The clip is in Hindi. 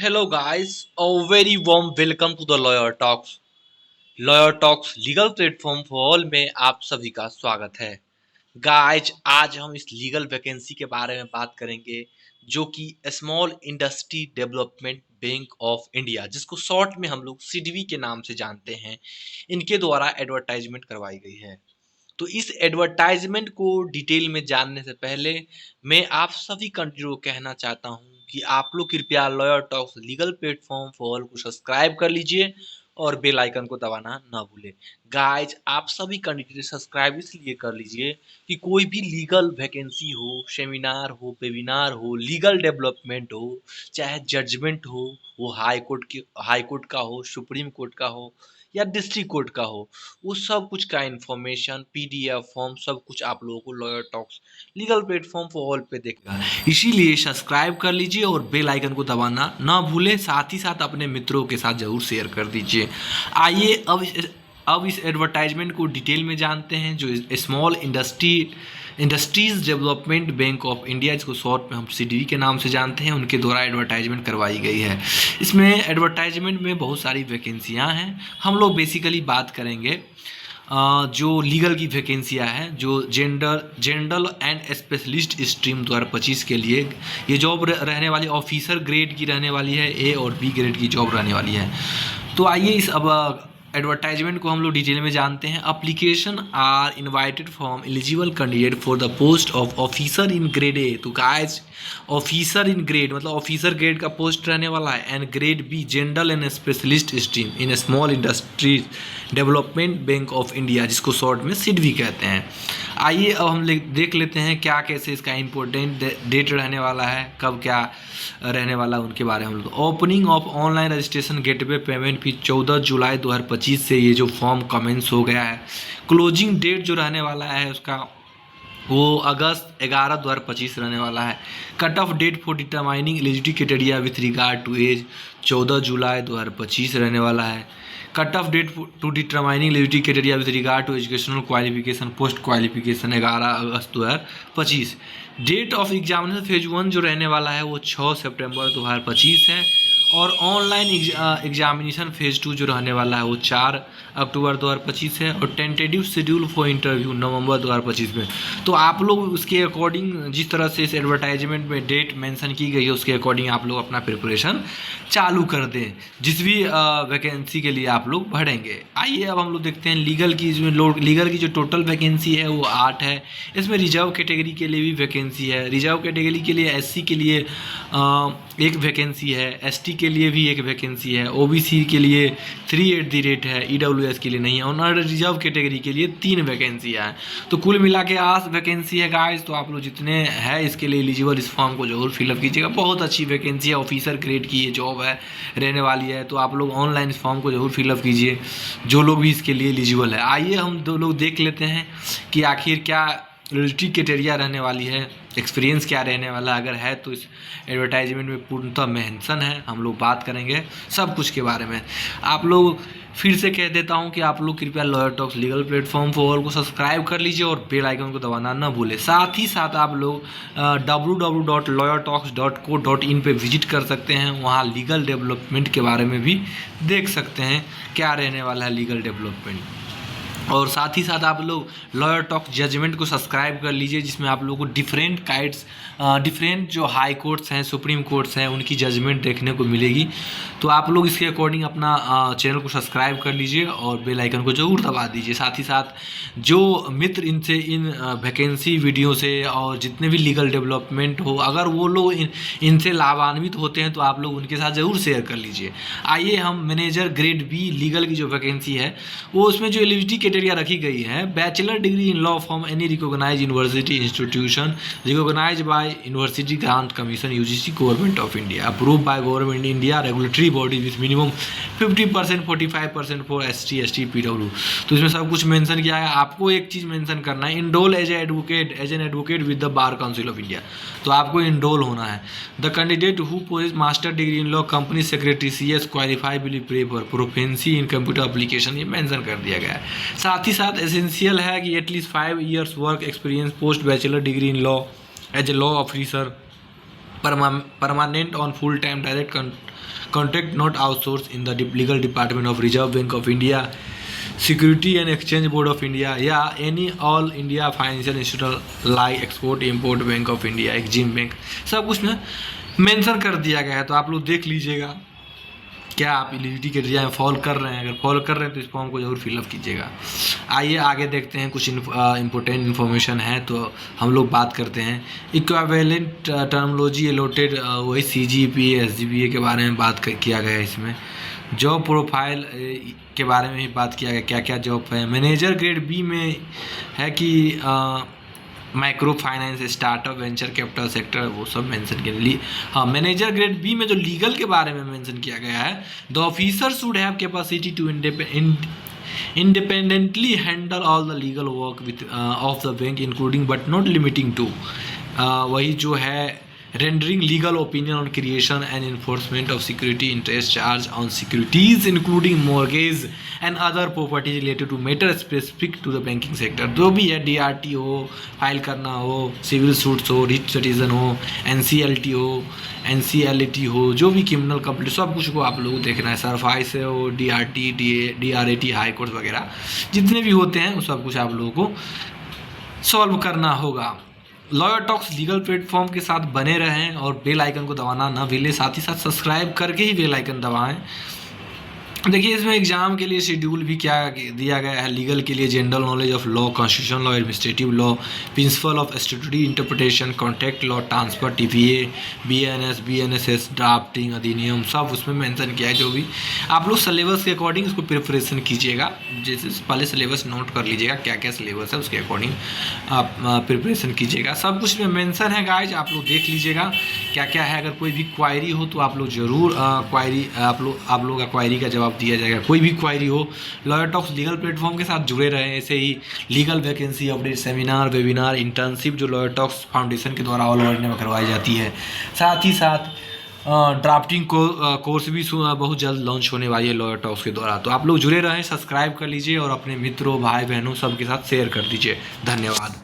Hello guys, a very warm welcome to the Lawyer Talks. Lawyer talks legal platform for all में आप सभी का स्वागत है। गाइज आज हम इस लीगल वैकेंसी के बारे में बात करेंगे जो कि small industry development bank of India जिसको शॉर्ट में हम लोग सिडबी के नाम से जानते हैं, इनके द्वारा एडवर्टाइजमेंट करवाई गई है। तो इस एडवर्टाइजमेंट को डिटेल में जानने से पहले मैं आप सभी कंट्री को कहना चाहता हूँ कि आप लोग कृपया lawyer talks legal platform for all को सब्सक्राइब कर लीजिए और बेल आइकन को दबाना ना भूलें। गाइज आप सभी कैंडिडेट सब्सक्राइब इसलिए कर लीजिए कि कोई भी लीगल वैकेंसी हो, सेमिनार हो, वेबिनार हो, लीगल डेवलपमेंट हो, चाहे जजमेंट हो, वो हाई कोर्ट का हो, सुप्रीम कोर्ट का हो या डिस्ट्रिक्ट कोर्ट का हो, वो सब कुछ का इंफॉर्मेशन पीडीएफ फॉर्म सब कुछ आप लोगों को lawyer talks legal platform for all पे देखना है। इसीलिए सब्सक्राइब कर लीजिए और बेल आइकन को दबाना ना भूलें, साथ ही साथ अपने मित्रों के साथ जरूर शेयर कर दीजिए। आइए अब इस एडवर्टाइजमेंट को डिटेल में जानते हैं जो small industries development bank of India, जिसको शॉर्ट में हम सीडीबी के नाम से जानते हैं, उनके द्वारा एडवर्टाइजमेंट करवाई गई है। इसमें एडवर्टाइजमेंट में बहुत सारी वैकेंसियां हैं। हम लोग बेसिकली बात करेंगे जो लीगल की वैकेंसियाँ हैं, जो जनरल एंड स्पेशलिस्ट स्ट्रीम 2025 के लिए ये जॉब रहने वाली ऑफिसर ग्रेड की रहने वाली है, ए और बी ग्रेड की जॉब रहने वाली है। तो आइए इस अब एडवर्टाइजमेंट को हम लोग डिटेल में जानते हैं। Application are invited from eligible candidate for the post of officer in grade A. तो गाइस ऑफिसर इन ग्रेड मतलब ऑफिसर ग्रेड का पोस्ट रहने वाला है, and grade B general and specialist stream in small industries development bank of India, जिसको शॉर्ट में सिडबी कहते हैं। आइए अब हम देख लेते हैं क्या कैसे इसका इम्पोर्टेंट डेट रहने वाला है, कब क्या रहने वाला है उनके बारे में हम लोग। Opening of online registration gateway payment fee 14 July 2025 से ये जो फॉर्म कमेंस हो गया है। क्लोजिंग डेट जो रहने वाला है उसका वो अगस्त 11 2025 रहने वाला है। Cut off date for determining eligibility criteria with regard to age 14 July 2025 रहने वाला है। Cut off date to determining eligibility criteria with regard to educational qualification post qualification 11 August 2025। Date of examination phase 1 जो रहने वाला है वो 6 सितंबर 2025 है, और ऑनलाइन एग्जामिनेशन फेज 2 जो रहने वाला है वो 4 अक्टूबर 2025 है, और टेंटेटिव शेड्यूल फॉर इंटरव्यू नवंबर 2025 में। तो आप लोग उसके अकॉर्डिंग जिस तरह से इस एडवर्टाइजमेंट में डेट मेंशन की गई है उसके अकॉर्डिंग आप लोग अपना प्रिपरेशन चालू कर दें, जिस भी वैकेंसी के लिए आप लोग भरेंगे। आइए अब हम लोग देखते हैं लीगल की जो टोटल वैकेंसी है वो 8 है। इसमें रिजर्व कैटेगरी के लिए भी वैकेंसी है। रिजर्व कैटेगरी के लिए एससी के लिए एक वैकेंसी है, एसटी के लिए भी एक वैकेंसी है, ओबीसी के लिए 3 है, ईडब्ल्यूएस के लिए नहीं है, और रिजर्व कैटेगरी के लिए 3 वैकेंसियाँ हैं। तो कुल मिला के 8 वैकेंसी है गाइस। तो आप लोग जितने हैं इसके लिए एलिजिबल इस फॉर्म को जरूर फिलअप कीजिएगा। बहुत अच्छी वैकेंसी है, ऑफिसर ग्रेड की ये जॉब है रहने वाली है। तो आप लोग ऑनलाइन इस फॉर्म को जरूर फिलअप कीजिए जो लोग भी इसके लिए एलिजिबल है। आइए हम दो लोग देख लेते हैं कि आखिर क्या एलिजिबिलिटी क्राइटेरिया रहने वाली है, एक्सपीरियंस क्या रहने वाला अगर है तो इस एडवर्टाइजमेंट में पूर्णतः मेंशन है। हम लोग बात करेंगे सब कुछ के बारे में। आप लोग फिर से कह देता हूं कि आप लोग कृपया lawyer talks legal platform for all को सब्सक्राइब कर लीजिए और बेल आइकन को दबाना न भूलें। साथ ही साथ आप लोग www.lawyertalks.co.in पे विजिट कर सकते हैं, वहाँ लीगल डेवलपमेंट के बारे में भी देख सकते हैं क्या रहने वाला है लीगल डेवलपमेंट। और साथ ही साथ आप लोग लॉयर टॉक जजमेंट को सब्सक्राइब कर लीजिए, जिसमें आप लोगों को डिफरेंट जो हाई कोर्ट्स हैं, सुप्रीम कोर्ट्स हैं, उनकी जजमेंट देखने को मिलेगी। तो आप लोग इसके अकॉर्डिंग अपना चैनल को सब्सक्राइब कर लीजिए और बेल आइकन को ज़रूर दबा दीजिए। साथ ही साथ जो मित्र इनसे इन वैकेंसी वीडियो से और जितने भी लीगल डेवलपमेंट हो, अगर वो लोग इनसे लाभान्वित होते हैं तो आप लोग उनके साथ ज़रूर शेयर कर लीजिए। आइए हम मैनेजर ग्रेड बी लीगल की जो वैकेंसी है वो उसमें जो एलिजिबिलिटी क्राइटेरिया रखी गई है, bachelor degree in law from any recognised university institution recognised by university grant commission UGC government of India approve by government India regulatory body with minimum 50% 45% for ST ST PW. तो इसमें सब कुछ मेंशन किया है। आपको एक चीज़ मेंशन करना है, enroll as an advocate with the bar council of India. तो आपको इनरोल होना है। The candidate who possess master degree in law company secretary CS qualifiably prefer proficiency in computer application, ये मेंशन कर दिया गया है। साथ ही साथ एसेंशियल है कि at least 5 years work experience post bachelor degree in law as a law officer permanent on full-time direct contract not outsourced in the legal department of Reserve Bank of India, Security and Exchange Board of India या any all India financial institution like Export Import Bank of India, Exim Bank, सब कुछ में मेंशन कर दिया गया है। तो आप लोग देख लीजिएगा क्या आप एलिजिबिलिटी क्राइटेरिया में फॉलो कर रहे हैं। अगर फॉलो कर रहे हैं तो इस फॉर्म को जरूर फिलअप कीजिएगा। आइए आगे देखते हैं, कुछ इम्पोर्टेंट इन्फॉर्मेशन है तो हम लोग बात करते हैं। इक्विवेलेंट टर्मोलॉजी एलोटेड, वही CGPA SGPA के बारे में बात किया गया है। इसमें जॉब प्रोफाइल के बारे में ही बात किया गया, क्या क्या जॉब है। मैनेजर ग्रेड बी में है कि micro finance, startup, venture capital sector, वो सब मेंशन के लिए। हाँ, मैनेजर ग्रेड बी में जो लीगल के बारे में मेंशन किया गया है, the officer should have capacity to independently handle all the legal work with of the bank including but not limiting to, वही जो है rendering legal opinion on creation and enforcement of security interest charge on securities including mortgage and other property related to matter specific to the banking sector। जो भी है, DRT हो, फाइल करना हो, सिविल सूट्स हो, रिच सिटीजन हो, NCLT हो, NCLT हो, जो भी क्रिमिनल कंप्लेंट, सब कुछ को आप लोगों को देखना है। सरफाई से हो, DRT, DRAT, हाई कोर्ट वगैरह जितने भी होते हैं वो सब कुछ आप लोगों को सॉल्व करना होगा। लॉयर टॉक्स लीगल प्लेटफॉर्म के साथ बने रहें और बेल आइकन को दबाना ना भूलें, साथ ही साथ सब्सक्राइब करके ही बेल आइकन दबाएं। देखिए इसमें एग्जाम के लिए शेड्यूल भी क्या दिया गया है। लीगल के लिए general knowledge of law, constitution law, administrative law, principle of statutory interpretation, contract law, transfer, TPA, BNS, BNSS, drafting, अधिनियम, सब उसमें मेंशन किया है। जो भी आप लोग सिलेबस के अकॉर्डिंग उसको प्रिपरेशन कीजिएगा। जैसे पहले सिलेबस नोट कर लीजिएगा क्या क्या सिलेबस है, उसके अकॉर्डिंग आप प्रिपरेशन कीजिएगा। सब कुछ में मेंशन है गाइज, आप लोग देख लीजिएगा क्या क्या है। अगर कोई भी क्वायरी हो तो आप लोग ज़रूर आप लोग का क्वायरी का जवाब दिया जाएगा। कोई भी क्वायरी हो, लॉयर टॉक्स लीगल प्लेटफॉर्म के साथ जुड़े रहें। ऐसे ही legal vacancy update, seminar, webinar, internship जो लॉयर टॉक्स फाउंडेशन के द्वारा ऑल ओवर इंडिया में करवाई जाती है। साथ ही साथ ड्राफ्टिंग कोर्स भी बहुत जल्द लॉन्च होने वाली है लॉयर टॉक्स के द्वारा। तो आप लोग जुड़े रहें, सब्सक्राइब कर लीजिए और अपने मित्रों, भाई बहनों सबके साथ शेयर कर दीजिए। धन्यवाद।